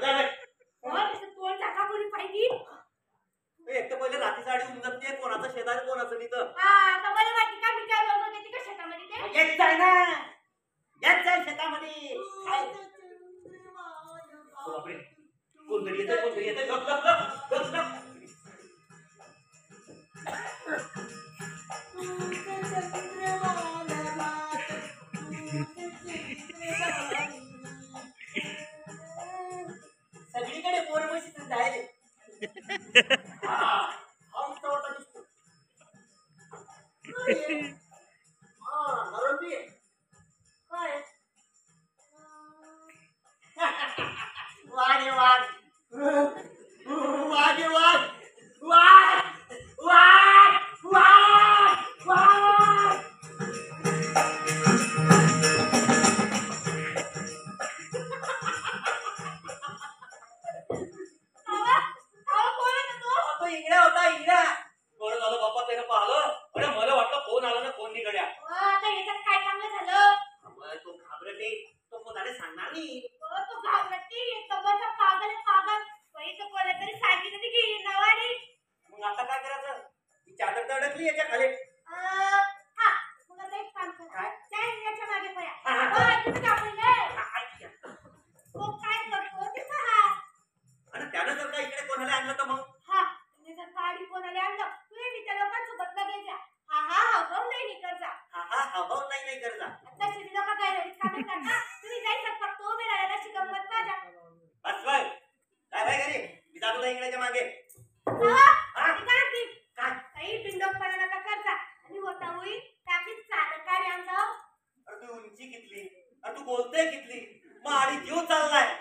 तोंड टाका कोणी पाहिजे एक तर पहिले रात्री साडी उमजत नाही कोणाचं शेजार कोणाचं नाही तर आता मला माहिती का मी काय बोलत होते का शेतामध्ये ते येत जाय ना येत जाय शेतामध्ये बापरे कोणतरी येतंय गप गप गप गप गप सगळीकडे बोरबशीच जायले वागे वाग वागे वाग वाग वाग वाग वाग तो इंगड्या होता इंगड्या कोण झालं बाप्पा त्यानं पाहिलं अरे मला वाटलं फोन आला ना फोन निघड्या आता याच्यात काय चांगलं झालं तो घाबरटे तो कोणाला सांगणार नाही तो घाबरते कबरचा पागल पागल बाई तो कोणाला तरी सांगितलं की नवाने मग आता काय करायचं ती चादर तर अडकली याच्या खाली हा मग आता एक काम करा त्या याच्या मागे पळा तुम्ही आपण तो काय करतो ते पहा आणि त्यानं जर का इकडे कोणाला आणलं तर मग हा तुम्ही जर गाडी कोणाला आणलं तुम्ही मी त्या लोकांसोबत लगेच जा हा हा हा भाऊ नाही करजा हा हा हा भाऊ नाही करजा आता तुम्ही लोक काय रे काम करता तुम्ही जायचं फक्त उभे राहायला अशी गंमत माझ्या बस बघ काय भाई घरी मी जातो ना इंगड्याच्या मागे काही बिंडोकपणा नका करता आणि होता होईल त्याची चालत काय आमचं तू उंची कितली तू बोलते कितली मग आणि जीव चाललाय